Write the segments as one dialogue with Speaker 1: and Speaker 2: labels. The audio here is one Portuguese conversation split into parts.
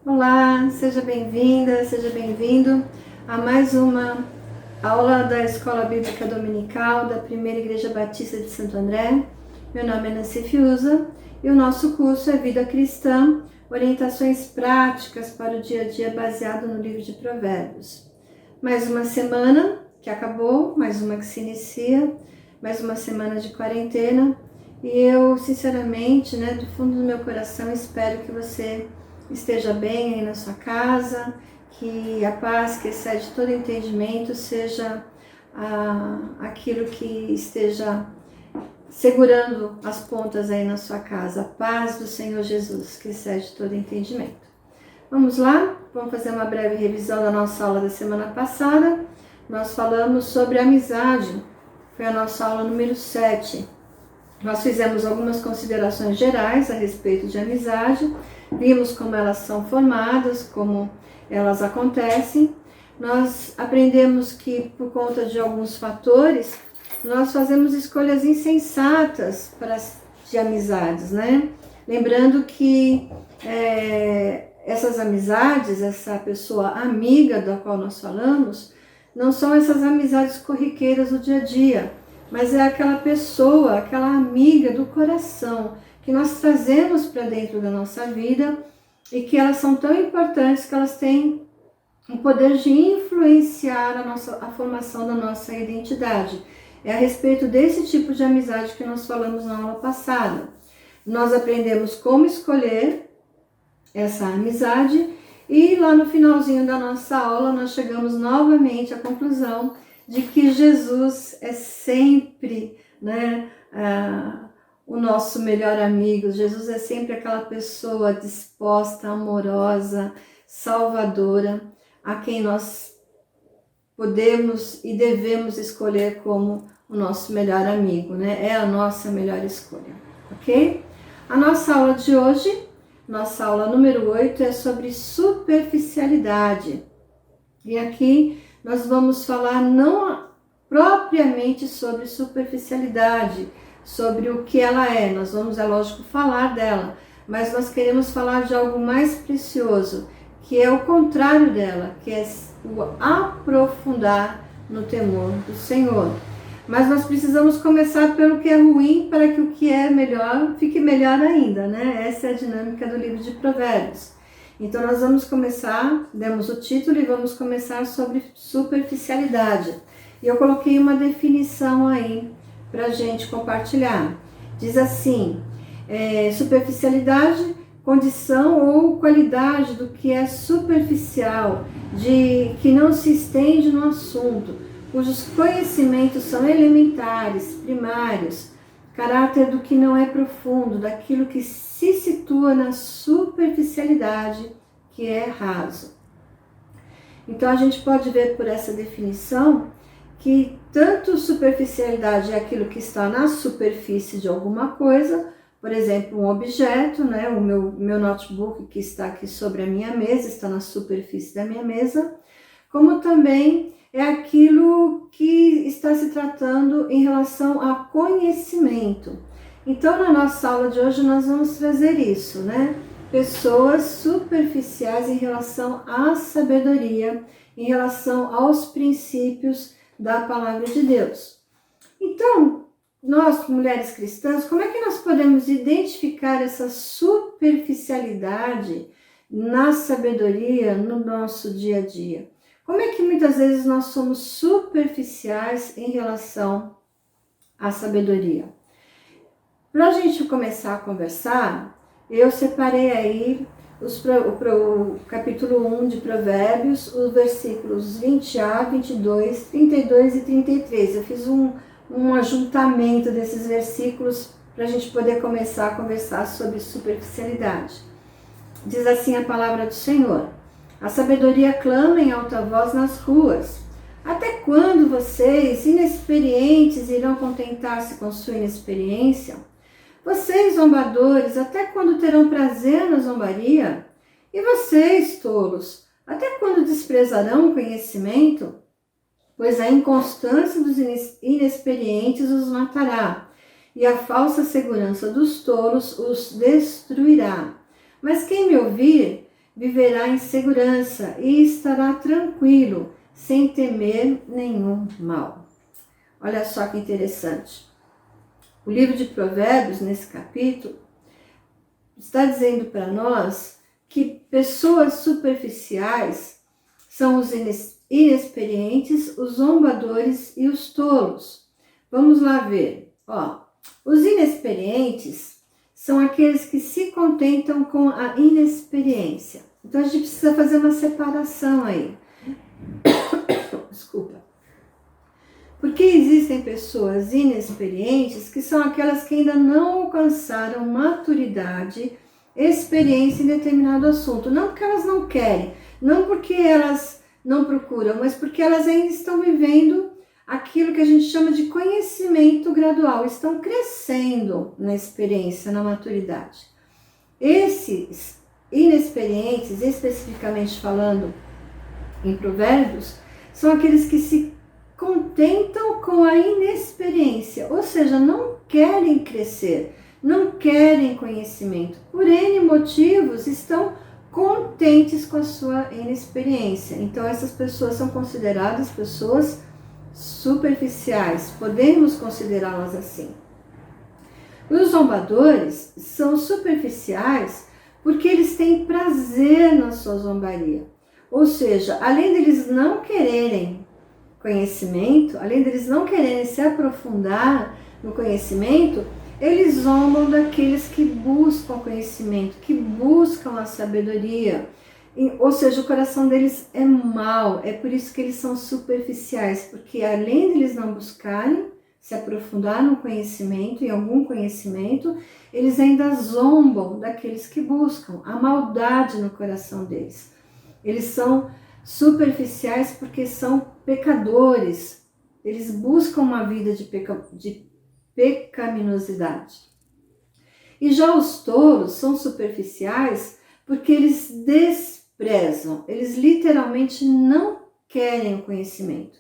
Speaker 1: Olá, seja bem-vinda, seja bem-vindo a mais uma aula da Escola Bíblica Dominical da Primeira Igreja Batista de Santo André. Meu nome é Nancy Fiuza e o nosso curso é Vida Cristã, orientações práticas para o dia a dia baseado no livro de Provérbios. Mais uma semana que acabou, mais uma que se inicia, mais uma semana de quarentena e eu, sinceramente, do fundo do meu coração, espero que você esteja bem aí na sua casa, que a paz que excede todo entendimento seja aquilo que esteja segurando as pontas aí na sua casa, a paz do Senhor Jesus que excede todo entendimento. Vamos lá? Vamos fazer uma breve revisão da nossa aula da semana passada. Nós falamos sobre amizade, foi a nossa aula número 7. Nós fizemos algumas considerações gerais a respeito de amizade, vimos como elas são formadas, como elas acontecem. Nós aprendemos que, por conta de alguns fatores, nós fazemos escolhas insensatas de amizades, né? Lembrando que essas amizades, essa pessoa amiga da qual nós falamos, não são essas amizades corriqueiras do dia a dia, mas é aquela pessoa, aquela amiga do coração que nós trazemos para dentro da nossa vida e que elas são tão importantes que elas têm o poder de influenciar a formação da nossa identidade. É a respeito desse tipo de amizade que nós falamos na aula passada. Nós aprendemos como escolher essa amizade e lá no finalzinho da nossa aula nós chegamos novamente à conclusão de que Jesus é sempre, o nosso melhor amigo. Jesus é sempre aquela pessoa disposta, amorosa, salvadora, a quem nós podemos e devemos escolher como o nosso melhor amigo, É a nossa melhor escolha, ok? A nossa aula de hoje, nossa aula número 8, é sobre superficialidade. E aqui nós vamos falar não propriamente sobre superficialidade, sobre o que ela é. Nós vamos, é lógico, falar dela, mas nós queremos falar de algo mais precioso, que é o contrário dela, que é o aprofundar no temor do Senhor. Mas nós precisamos começar pelo que é ruim para que o que é melhor fique melhor ainda, Essa é a dinâmica do livro de Provérbios. Então nós vamos começar, demos o título e vamos começar sobre superficialidade. E eu coloquei uma definição aí para a gente compartilhar. Diz assim, superficialidade, condição ou qualidade do que é superficial, de que não se estende no assunto, cujos conhecimentos são elementares, primários, caráter do que não é profundo, daquilo que se situa na superficialidade, que é raso. Então a gente pode ver por essa definição que tanto superficialidade é aquilo que está na superfície de alguma coisa, por exemplo, um objeto, o meu notebook que está aqui sobre a minha mesa, está na superfície da minha mesa, como também é aquilo que está se tratando em relação a conhecimento. Então, na nossa aula de hoje, nós vamos trazer isso, Pessoas superficiais em relação à sabedoria, em relação aos princípios da palavra de Deus. Então, nós, mulheres cristãs, como é que nós podemos identificar essa superficialidade na sabedoria no nosso dia a dia? Como é que muitas vezes nós somos superficiais em relação à sabedoria? Para a gente começar a conversar, eu separei aí o capítulo 1 de Provérbios, os versículos 20a, 22, 32 e 33. Eu fiz um ajuntamento desses versículos para a gente poder começar a conversar sobre superficialidade. Diz assim a palavra do Senhor: a sabedoria clama em alta voz nas ruas. Até quando vocês, inexperientes, irão contentar-se com sua inexperiência? Vocês, zombadores, até quando terão prazer na zombaria? E vocês, tolos, até quando desprezarão o conhecimento? Pois a inconstância dos inexperientes os matará, e a falsa segurança dos tolos os destruirá. Mas quem me ouvir viverá em segurança e estará tranquilo, sem temer nenhum mal. Olha só que interessante. O livro de Provérbios, nesse capítulo, está dizendo para nós que pessoas superficiais são os inexperientes, os zombadores e os tolos. Vamos lá ver. Os inexperientes são aqueles que se contentam com a inexperiência. Então a gente precisa fazer uma separação aí. Desculpa. Porque existem pessoas inexperientes que são aquelas que ainda não alcançaram maturidade, experiência em determinado assunto. Não porque elas não querem, não porque elas não procuram, mas porque elas ainda estão vivendo aquilo que a gente chama de conhecimento gradual, estão crescendo na experiência, na maturidade. Esses inexperientes, especificamente falando em Provérbios, são aqueles que se contentam com a inexperiência, ou seja, não querem crescer, não querem conhecimento. Por N motivos, estão contentes com a sua inexperiência. Então, essas pessoas são consideradas pessoas superficiais, podemos considerá-las assim. Os zombadores são superficiais porque eles têm prazer na sua zombaria. Ou seja, além deles não quererem conhecimento, além deles não quererem se aprofundar no conhecimento, eles zombam daqueles que buscam conhecimento, que buscam a sabedoria. Ou seja, o coração deles é mau, é por isso que eles são superficiais, porque além de eles não buscarem se aprofundar no conhecimento, em algum conhecimento, eles ainda zombam daqueles que buscam, a maldade no coração deles. Eles são superficiais porque são pecadores, eles buscam uma vida de pecaminosidade. E já os tolos são superficiais porque eles desprezam, eles literalmente não querem o conhecimento.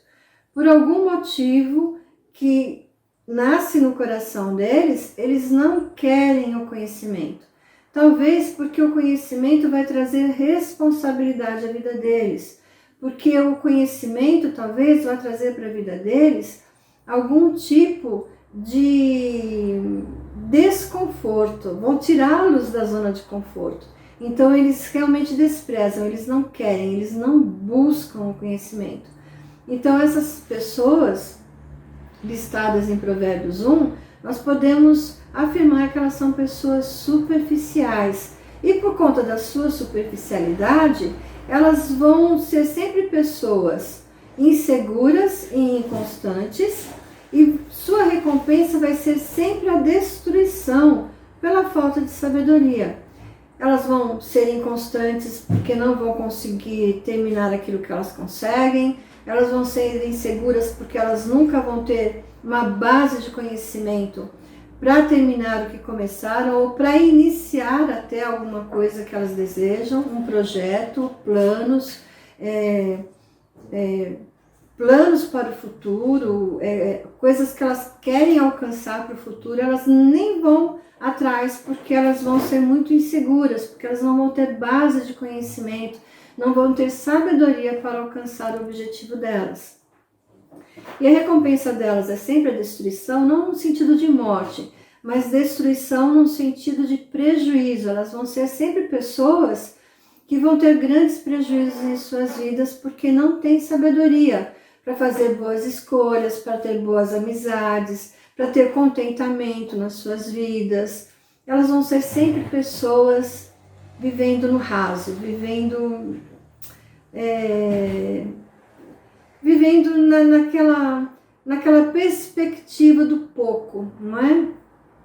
Speaker 1: Por algum motivo que nasce no coração deles, eles não querem o conhecimento. Talvez porque o conhecimento vai trazer responsabilidade à vida deles. Porque o conhecimento talvez vai trazer para a vida deles algum tipo de desconforto. Vão tirá-los da zona de conforto. Então eles realmente desprezam, eles não querem, eles não buscam o conhecimento. Então essas pessoas listadas em Provérbios 1, nós podemos afirmar que elas são pessoas superficiais. E por conta da sua superficialidade, elas vão ser sempre pessoas inseguras e inconstantes, e sua recompensa vai ser sempre a destruição pela falta de sabedoria. Elas vão ser inconstantes porque não vão conseguir terminar aquilo que elas conseguem, elas vão ser inseguras porque elas nunca vão ter uma base de conhecimento para terminar o que começaram ou para iniciar até alguma coisa que elas desejam, um projeto, planos, planos para o futuro, coisas que elas querem alcançar para o futuro, elas nem vão atrás porque elas vão ser muito inseguras, porque elas não vão ter base de conhecimento, não vão ter sabedoria para alcançar o objetivo delas. E a recompensa delas é sempre a destruição, não no sentido de morte, mas destruição no sentido de prejuízo. Elas vão ser sempre pessoas que vão ter grandes prejuízos em suas vidas porque não têm sabedoria para fazer boas escolhas, para ter boas amizades, para ter contentamento nas suas vidas. Elas vão ser sempre pessoas vivendo no raso, vivendo naquela perspectiva do pouco, não é?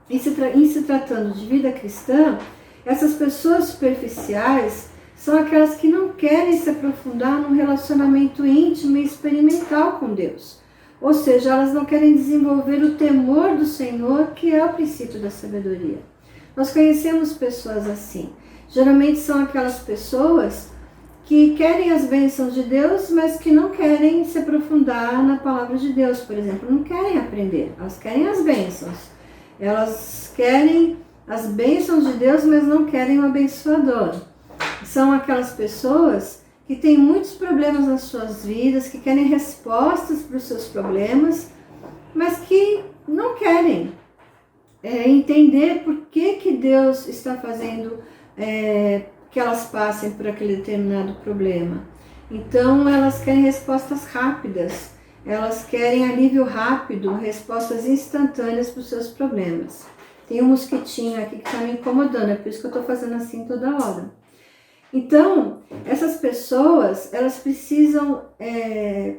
Speaker 1: Em se tratando de vida cristã, essas pessoas superficiais são aquelas que não querem se aprofundar num relacionamento íntimo e experimental com Deus. Ou seja, elas não querem desenvolver o temor do Senhor, que é o princípio da sabedoria. Nós conhecemos pessoas assim. Geralmente são aquelas pessoas que querem as bênçãos de Deus, mas que não querem se aprofundar na palavra de Deus, por exemplo. Não querem aprender, elas querem as bênçãos. Elas querem as bênçãos de Deus, mas não querem o abençoador. São aquelas pessoas que têm muitos problemas nas suas vidas, que querem respostas para os seus problemas, mas que não querem entender por que Deus está fazendo que elas passem por aquele determinado problema. Então elas querem respostas rápidas, elas querem alívio rápido, respostas instantâneas para os seus problemas. Tem um mosquitinho aqui que está me incomodando, é por isso que eu estou fazendo assim toda hora. Então, essas pessoas, elas precisam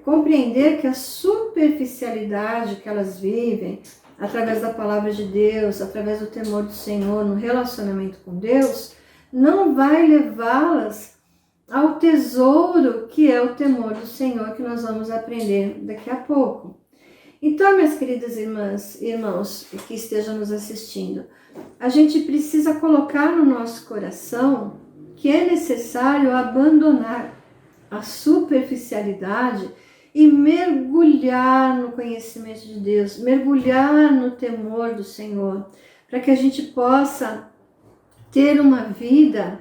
Speaker 1: compreender que a superficialidade que elas vivem, através da palavra de Deus, através do temor do Senhor, no relacionamento com Deus, não vai levá-las ao tesouro que é o temor do Senhor, que nós vamos aprender daqui a pouco. Então, minhas queridas irmãs e irmãos que estejam nos assistindo, a gente precisa colocar no nosso coração que é necessário abandonar a superficialidade e mergulhar no conhecimento de Deus, mergulhar no temor do Senhor, para que a gente possa ter uma vida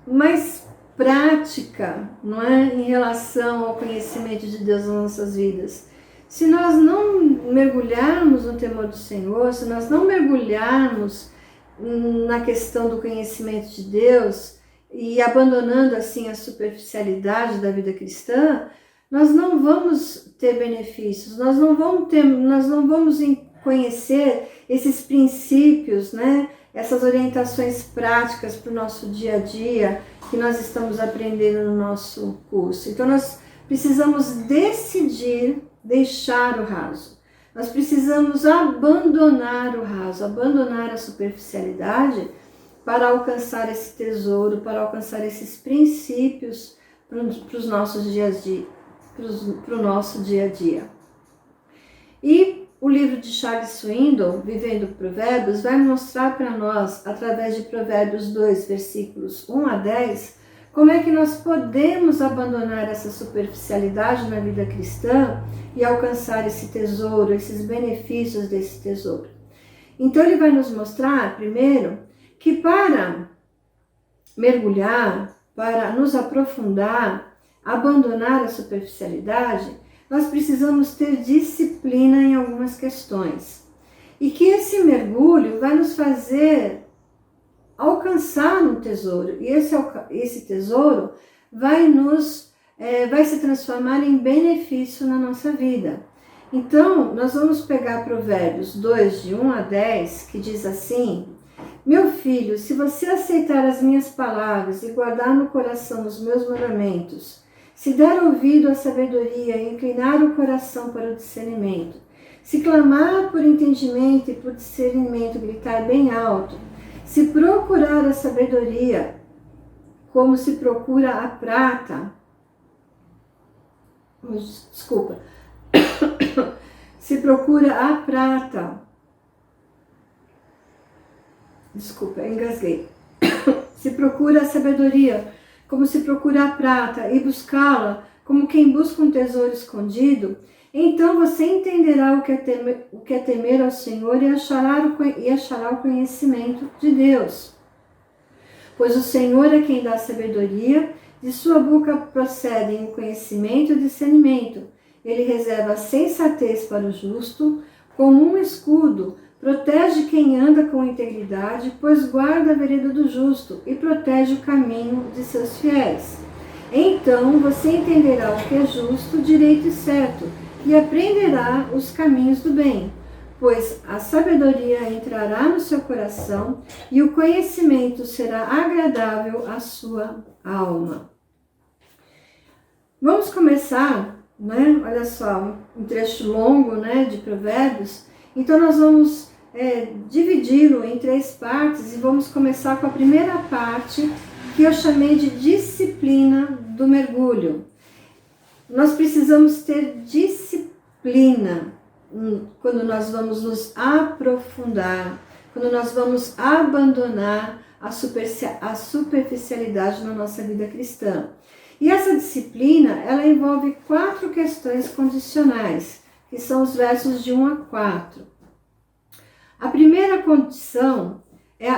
Speaker 1: mais prática, não é, em relação ao conhecimento de Deus nas nossas vidas. Se nós não mergulharmos no temor do Senhor, se nós não mergulharmos na questão do conhecimento de Deus e abandonando assim a superficialidade da vida cristã, nós não vamos ter benefícios, nós não vamos conhecer esses princípios, né? Essas orientações práticas para o nosso dia a dia que nós estamos aprendendo no nosso curso. Então nós precisamos decidir deixar o raso. Nós precisamos abandonar o raso, abandonar a superficialidade para alcançar esse tesouro, para alcançar esses princípios para os nossos dias para o nosso dia a dia. E o livro de Charles Swindoll, Vivendo Provérbios, vai mostrar para nós, através de Provérbios 2, versículos 1 a 10, como é que nós podemos abandonar essa superficialidade na vida cristã e alcançar esse tesouro, esses benefícios desse tesouro. Então ele vai nos mostrar, primeiro, que para mergulhar, para nos aprofundar, abandonar a superficialidade, nós precisamos ter disciplina em algumas questões. E que esse mergulho vai nos fazer alcançar um tesouro. E esse tesouro vai se transformar em benefício na nossa vida. Então, nós vamos pegar Provérbios 2, de 1 a 10, que diz assim: Meu filho, se você aceitar as minhas palavras e guardar no coração os meus mandamentos, se der ouvido à sabedoria e inclinar o coração para o discernimento, se clamar por entendimento e por discernimento, gritar bem alto, se procurar a sabedoria como se procura a prata, se procura a prata, engasguei, se procura a sabedoria como se procura a prata e buscá-la como quem busca um tesouro escondido, então você entenderá o que é temer ao Senhor e achará o conhecimento de Deus. Pois o Senhor é quem dá sabedoria, de sua boca procedem o conhecimento e o discernimento. Ele reserva a sensatez para o justo, como um escudo, protege quem anda com integridade, pois guarda a vereda do justo e protege o caminho de seus fiéis. Então você entenderá o que é justo, direito e certo, e aprenderá os caminhos do bem, pois a sabedoria entrará no seu coração e o conhecimento será agradável à sua alma. Vamos começar, né? Olha só, um trecho longo, né, de Provérbios. Então nós vamos dividi-lo em 3 partes e vamos começar com a primeira parte, que eu chamei de disciplina do mergulho. Nós precisamos ter disciplina quando nós vamos nos aprofundar, quando nós vamos abandonar a superficialidade na nossa vida cristã. E essa disciplina, ela envolve 4 questões condicionais, que são os versos de 1 a 4. A primeira condição é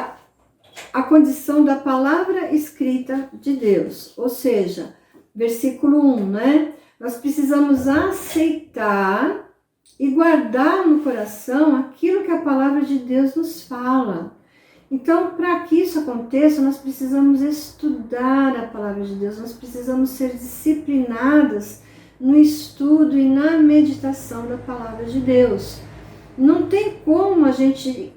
Speaker 1: a condição da palavra escrita de Deus. Ou seja, versículo 1, né? Nós precisamos aceitar e guardar no coração aquilo que a palavra de Deus nos fala. Então, para que isso aconteça, nós precisamos estudar a palavra de Deus, nós precisamos ser disciplinadas no estudo e na meditação da palavra de Deus. Não tem como a gente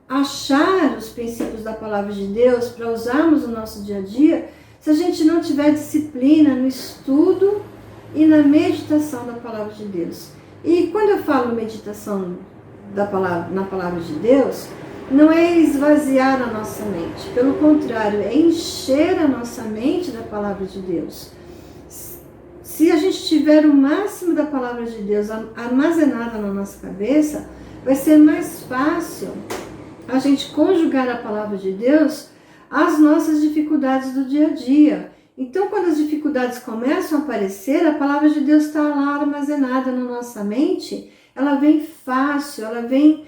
Speaker 1: achar os princípios da palavra de Deus para usarmos no nosso dia a dia se a gente não tiver disciplina no estudo e na meditação da palavra de Deus. E quando eu falo meditação na palavra de Deus, não é esvaziar a nossa mente, pelo contrário, é encher a nossa mente da palavra de Deus. Se a gente tiver o máximo da palavra de Deus armazenada na nossa cabeça, vai ser mais fácil a gente conjugar a palavra de Deus às nossas dificuldades do dia a dia. Então, quando as dificuldades começam a aparecer, a palavra de Deus está lá armazenada na nossa mente, ela vem fácil, ela vem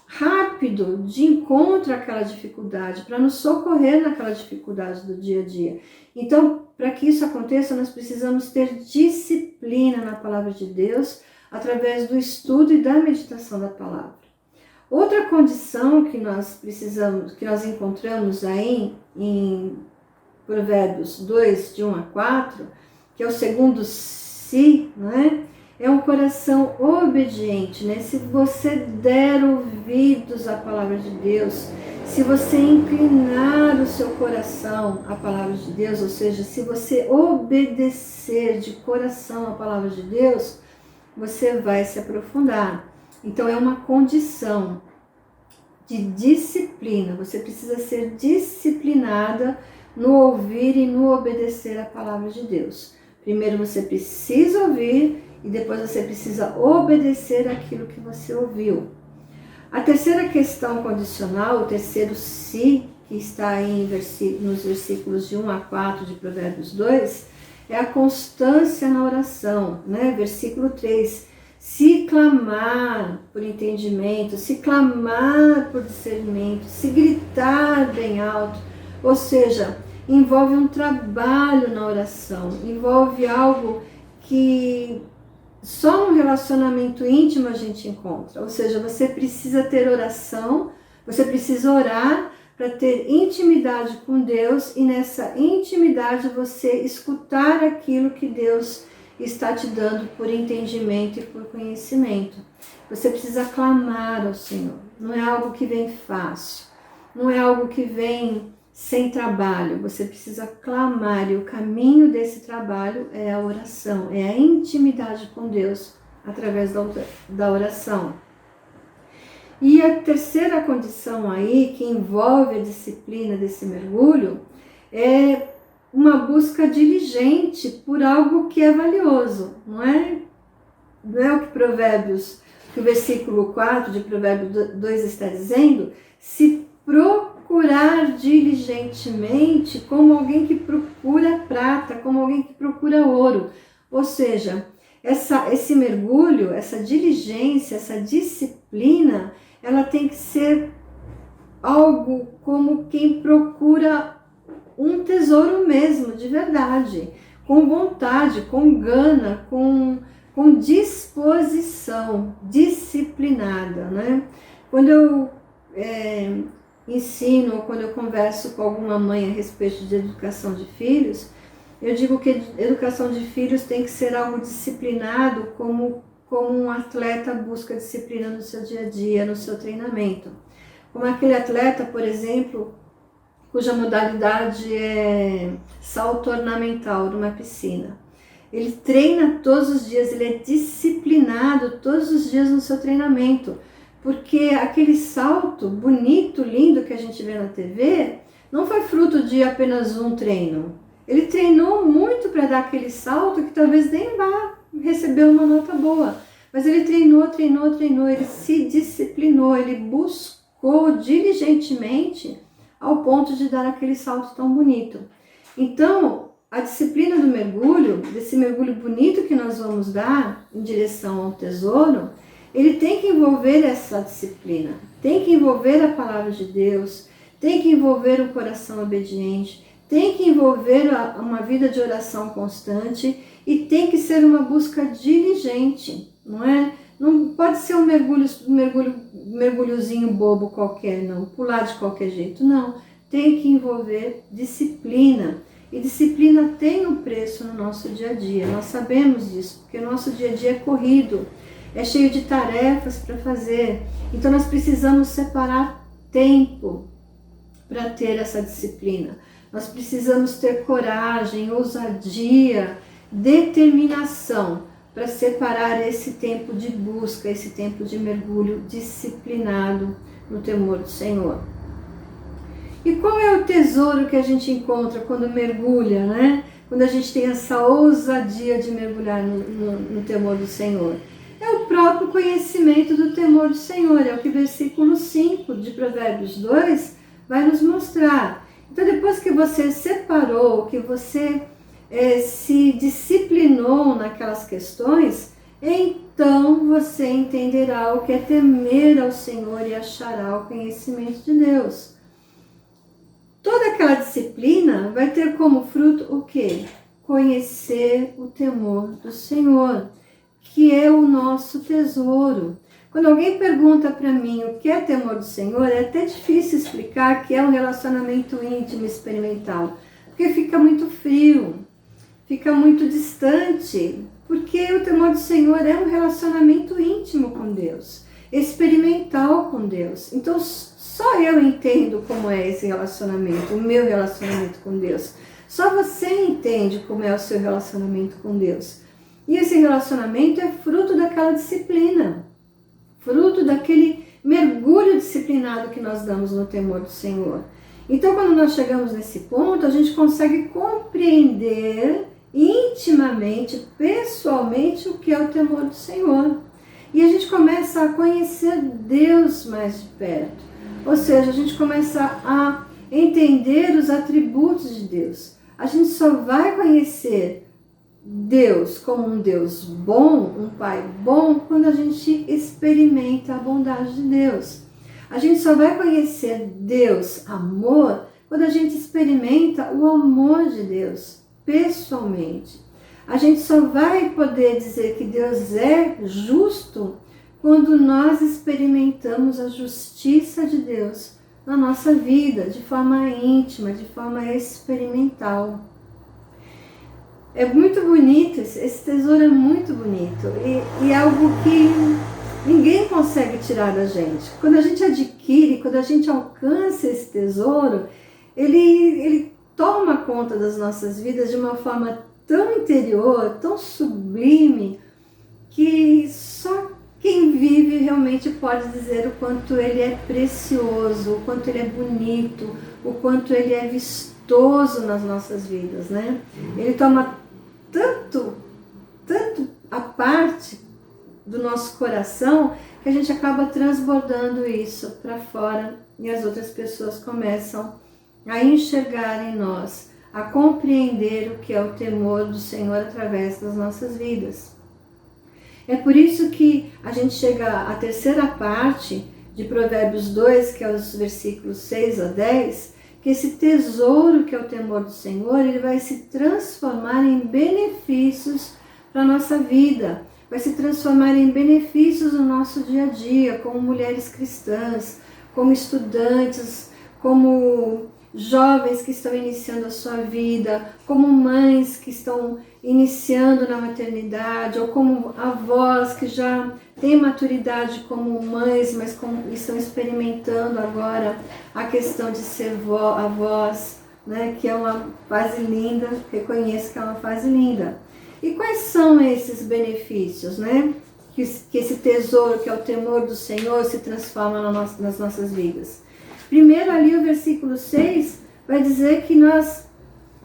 Speaker 1: rápido de encontro àquela dificuldade, para nos socorrer naquela dificuldade do dia a dia. Então, para que isso aconteça, nós precisamos ter disciplina na palavra de Deus, através do estudo e da meditação da palavra. Outra condição que nós precisamos, que nós encontramos aí em Provérbios 2, de 1 a 4, que é o segundo se, né? É um coração obediente, né? Se você der ouvidos à palavra de Deus, se você inclinar o seu coração à palavra de Deus, ou seja, se você obedecer de coração à palavra de Deus, você vai se aprofundar. Então é uma condição de disciplina, você precisa ser disciplinada no ouvir e no obedecer à palavra de Deus. Primeiro você precisa ouvir e depois você precisa obedecer aquilo que você ouviu. A terceira questão condicional, o terceiro se, que está aí nos versículos de 1 a 4 de Provérbios 2, é a constância na oração, né? Versículo 3, se clamar por entendimento, se clamar por discernimento, se gritar bem alto, ou seja, envolve um trabalho na oração, envolve algo que só no relacionamento íntimo a gente encontra. Ou seja, você precisa ter oração, você precisa orar para ter intimidade com Deus e nessa intimidade você escutar aquilo que Deus está te dando por entendimento e por conhecimento. Você precisa clamar ao Senhor. Não é algo que vem fácil, não é algo que vem sem trabalho. Você precisa clamar e o caminho desse trabalho é a oração, é a intimidade com Deus através da oração. E a terceira condição aí, que envolve a disciplina desse mergulho, é uma busca diligente por algo que é valioso, não é? Não é o que o versículo 4 de Provérbios 2 está dizendo? Se procurar diligentemente como alguém que procura prata, como alguém que procura ouro. Ou seja, esse mergulho, essa diligência, essa disciplina, ela tem que ser algo como quem procura um tesouro mesmo, de verdade, com vontade, com gana, com disposição, disciplinada, né? Quando eu ensino, ou quando eu converso com alguma mãe a respeito de educação de filhos, eu digo que educação de filhos tem que ser algo disciplinado, como um atleta busca disciplina no seu dia a dia, no seu treinamento. Como aquele atleta, por exemplo, cuja modalidade é salto ornamental numa piscina. Ele treina todos os dias, ele é disciplinado todos os dias no seu treinamento, porque aquele salto bonito, lindo que a gente vê na TV, não foi fruto de apenas um treino. Ele treinou muito para dar aquele salto que talvez nem vá receber uma nota boa, mas ele treinou, ele se disciplinou, ele buscou diligentemente ao ponto de dar aquele salto tão bonito. Então, a disciplina do mergulho, desse mergulho bonito que nós vamos dar em direção ao tesouro, ele tem que envolver essa disciplina, tem que envolver a palavra de Deus, tem que envolver um coração obediente, tem que envolver uma vida de oração constante e tem que ser uma busca diligente, não é? Não pode ser um mergulhozinho bobo qualquer, não, pular de qualquer jeito, não. Tem que envolver disciplina. E disciplina tem um preço no nosso dia a dia, nós sabemos disso, porque o nosso dia a dia é corrido, é cheio de tarefas para fazer. Então nós precisamos separar tempo para ter essa disciplina. Nós precisamos ter coragem, ousadia, determinação para separar esse tempo de busca, esse tempo de mergulho disciplinado no temor do Senhor. E qual é o tesouro que a gente encontra quando mergulha, né? Quando a gente tem essa ousadia de mergulhar no temor do Senhor? É o próprio conhecimento do temor do Senhor, é o que o versículo 5 de Provérbios 2 vai nos mostrar. Então, depois que você separou, que você se disciplinou naquelas questões, então você entenderá o que é temer ao Senhor e achará o conhecimento de Deus. Toda aquela disciplina vai ter como fruto o quê? Conhecer o temor do Senhor, que é o nosso tesouro. Quando alguém pergunta para mim o que é temor do Senhor, é até difícil explicar que é um relacionamento íntimo experimental, porque fica muito frio, fica muito distante, porque o temor do Senhor é um relacionamento íntimo com Deus, experimental com Deus. Então, só eu entendo como é esse relacionamento, o meu relacionamento com Deus. Só você entende como é o seu relacionamento com Deus. E esse relacionamento é fruto daquela disciplina, fruto daquele mergulho disciplinado que nós damos no temor do Senhor. Então, quando nós chegamos nesse ponto, a gente consegue compreender intimamente, pessoalmente, o que é o temor do Senhor. E a gente começa a conhecer Deus mais de perto. Ou seja, a gente começa a entender os atributos de Deus. A gente só vai conhecer Deus como um Deus bom, um Pai bom, quando a gente experimenta a bondade de Deus. A gente só vai conhecer Deus, amor, quando a gente experimenta o amor de Deus pessoalmente. A gente só vai poder dizer que Deus é justo quando nós experimentamos a justiça de Deus na nossa vida, de forma íntima, de forma experimental. É muito bonito, esse tesouro é muito bonito e é algo que ninguém consegue tirar da gente. Quando a gente adquire, quando a gente alcança esse tesouro, ele toma conta das nossas vidas de uma forma tão interior, tão sublime, que só quem vive realmente pode dizer o quanto ele é precioso, o quanto ele é bonito, o quanto ele é vistoso nas nossas vidas, né? Ele toma tanto a parte do nosso coração que a gente acaba transbordando isso para fora e as outras pessoas começam a enxergar em nós, a compreender o que é o temor do Senhor através das nossas vidas. É por isso que a gente chega à terceira parte de Provérbios 2, que é os versículos 6 a 10, que esse tesouro que é o temor do Senhor, ele vai se transformar em benefícios para a nossa vida, vai se transformar em benefícios no nosso dia a dia, como mulheres cristãs, como estudantes, como jovens que estão iniciando a sua vida, como mães que estão iniciando na maternidade, ou como avós que já têm maturidade como mães, mas estão experimentando agora a questão de ser avós, né, que é uma fase linda, reconheço que é uma fase linda. E quais são esses benefícios, né, que esse tesouro que é o temor do Senhor se transforma nas nossas vidas? Primeiro ali o versículo 6 vai dizer que nós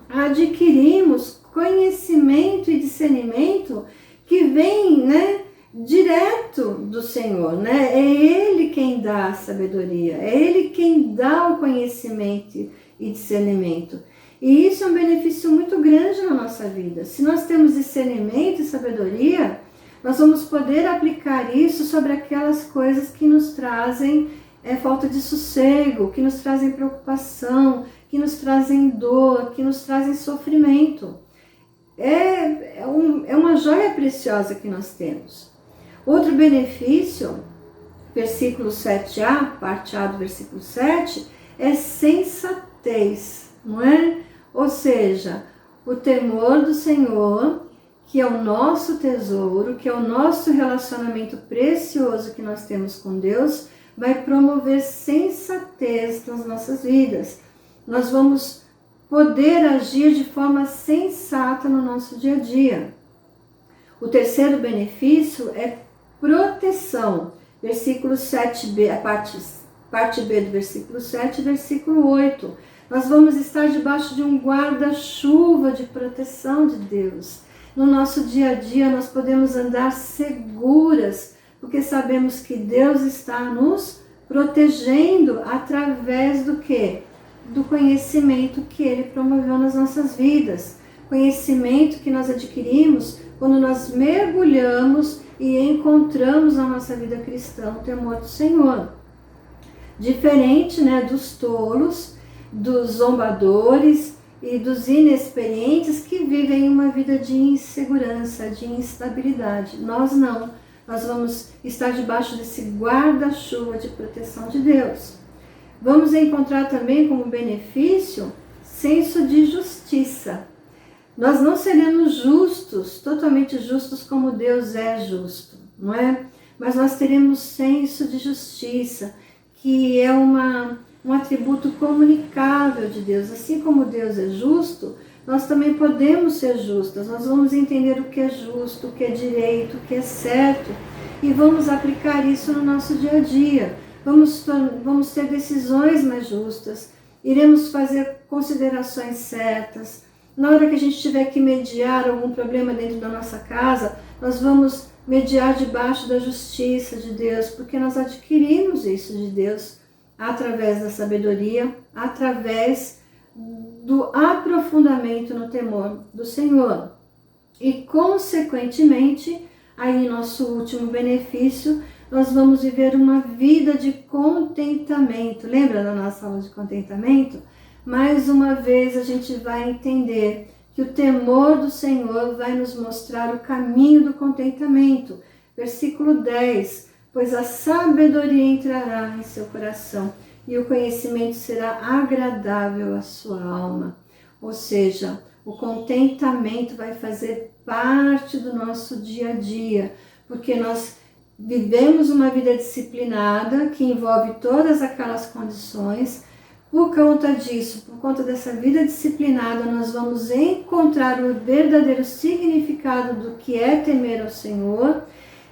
Speaker 1: adquirimos conhecimento e discernimento que vem, né, direto do Senhor, né? É Ele quem dá a sabedoria, é Ele quem dá o conhecimento e discernimento. E isso é um benefício muito grande na nossa vida. Se nós temos discernimento e sabedoria, nós vamos poder aplicar isso sobre aquelas coisas que nos trazem é falta de sossego, que nos trazem preocupação, que nos trazem dor, que nos trazem sofrimento. É uma joia preciosa que nós temos. Outro benefício, versículo 7a, parte A do versículo 7, é sensatez, não é? Ou seja, o temor do Senhor, que é o nosso tesouro, que é o nosso relacionamento precioso que nós temos com Deus, vai promover sensatez nas nossas vidas. Nós vamos poder agir de forma sensata no nosso dia a dia. O terceiro benefício é proteção. Versículo 7b, a parte B do versículo 7 e versículo 8. Nós vamos estar debaixo de um guarda-chuva de proteção de Deus. No nosso dia a dia nós podemos andar seguras, porque sabemos que Deus está nos protegendo através do quê? Do conhecimento que Ele promoveu nas nossas vidas. Conhecimento que nós adquirimos quando nós mergulhamos e encontramos na nossa vida cristã o temor do Senhor. Diferente, né, dos tolos, dos zombadores e dos inexperientes que vivem uma vida de insegurança, de instabilidade. Nós não. Nós vamos estar debaixo desse guarda-chuva de proteção de Deus. Vamos encontrar também como benefício senso de justiça. Nós não seremos justos, totalmente justos como Deus é justo, não é? Mas nós teremos senso de justiça, que é um atributo comunicável de Deus. Assim como Deus é justo, nós também podemos ser justas. Nós vamos entender o que é justo, o que é direito, o que é certo, e vamos aplicar isso no nosso dia a dia. Vamos ter decisões mais justas, iremos fazer considerações certas. Na hora que a gente tiver que mediar algum problema dentro da nossa casa, nós vamos mediar debaixo da justiça de Deus, porque nós adquirimos isso de Deus através da sabedoria, através do aprofundamento no temor do Senhor. E, consequentemente, aí nosso último benefício, nós vamos viver uma vida de contentamento. Lembra da nossa aula de contentamento? Mais uma vez a gente vai entender que o temor do Senhor vai nos mostrar o caminho do contentamento. Versículo 10, pois a sabedoria entrará em seu coração e o conhecimento será agradável à sua alma. Ou seja, o contentamento vai fazer parte do nosso dia a dia, porque nós vivemos uma vida disciplinada que envolve todas aquelas condições. Por conta disso, por conta dessa vida disciplinada, nós vamos encontrar o verdadeiro significado do que é temer ao Senhor,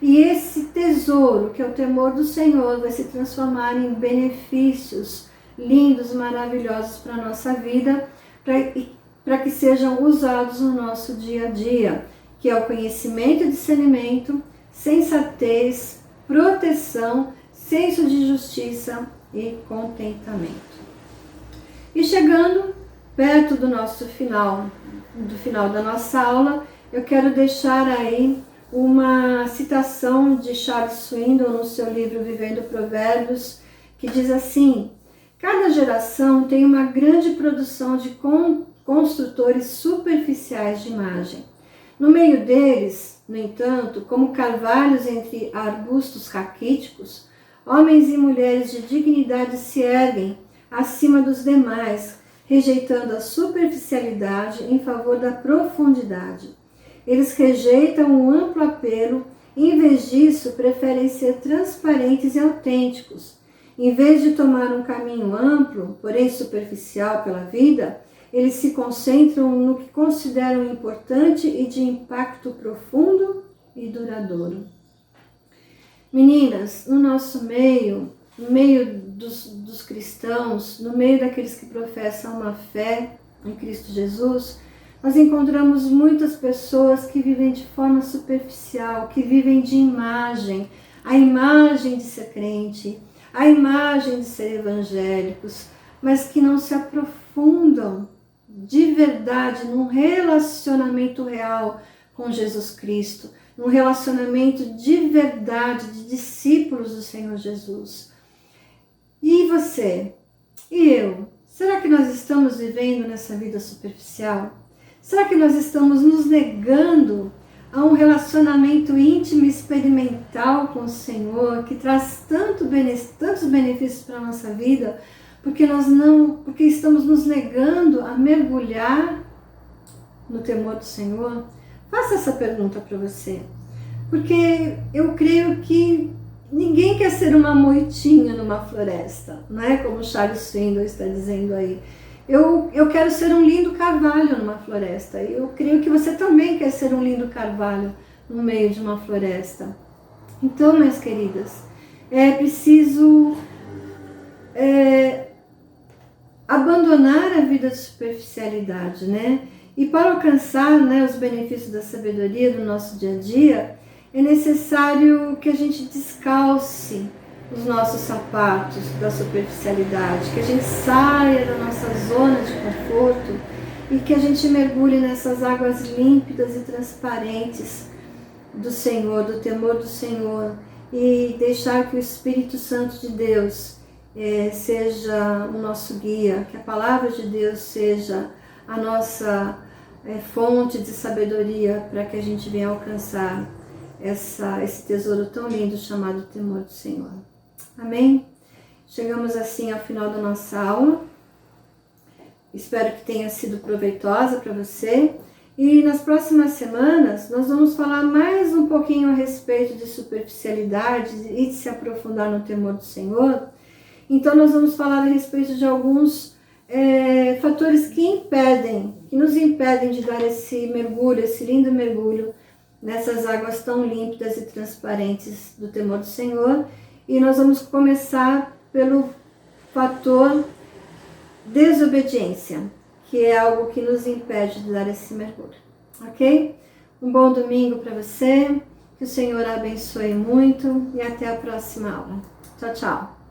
Speaker 1: e esse tesouro, que é o temor do Senhor, vai se transformar em benefícios lindos, maravilhosos para a nossa vida, para que sejam usados no nosso dia a dia, que é o conhecimento e discernimento, sensatez, proteção, senso de justiça e contentamento. E chegando perto do nosso final, da nossa aula, eu quero deixar aí uma citação de Charles Swindoll no seu livro Vivendo Provérbios, que diz assim: cada geração tem uma grande produção de construtores superficiais de imagem. No meio deles, no entanto, como carvalhos entre arbustos raquíticos, homens e mulheres de dignidade se erguem acima dos demais, rejeitando a superficialidade em favor da profundidade. Eles rejeitam o amplo apelo e, em vez disso, preferem ser transparentes e autênticos. Em vez de tomar um caminho amplo, porém superficial pela vida, eles se concentram no que consideram importante e de impacto profundo e duradouro. Meninas, no nosso meio, no meio dos cristãos, no meio daqueles que professam uma fé em Cristo Jesus, nós encontramos muitas pessoas que vivem de forma superficial, que vivem de imagem, a imagem de ser crente, a imagem de ser evangélicos, mas que não se aprofundam de verdade num relacionamento real com Jesus Cristo, num relacionamento de verdade de discípulos do Senhor Jesus. E você? E eu? Será que nós estamos vivendo nessa vida superficial? Será que nós estamos nos negando a um relacionamento íntimo e experimental com o Senhor, que traz tantos benefícios para a nossa vida, porque estamos nos negando a mergulhar no temor do Senhor? Faça essa pergunta para você, porque eu creio que ninguém quer ser uma moitinha numa floresta, não é? Como Charles Swindoll está dizendo aí. Eu quero ser um lindo carvalho numa floresta. Eu creio que você também quer ser um lindo carvalho no meio de uma floresta. Então, minhas queridas, é preciso abandonar a vida de superficialidade, né? E para alcançar, né, os benefícios da sabedoria do nosso dia a dia, é necessário que a gente descalce os nossos sapatos da superficialidade, que a gente saia da nossa zona de conforto e que a gente mergulhe nessas águas límpidas e transparentes do Senhor, do temor do Senhor, e deixar que o Espírito Santo de Deus seja o nosso guia, que a palavra de Deus seja a nossa fonte de sabedoria para que a gente venha alcançar esse tesouro tão lindo chamado temor do Senhor. Amém? Chegamos assim ao final da nossa aula. Espero que tenha sido proveitosa para você. E nas próximas semanas nós vamos falar mais um pouquinho a respeito de superficialidade e de se aprofundar no temor do Senhor. Então nós vamos falar a respeito de alguns fatores que nos impedem de dar esse mergulho, esse lindo mergulho nessas águas tão límpidas e transparentes do temor do Senhor. E nós vamos começar pelo fator desobediência, que é algo que nos impede de dar esse mergulho, ok? Um bom domingo para você, que o Senhor abençoe muito e até a próxima aula. Tchau, tchau!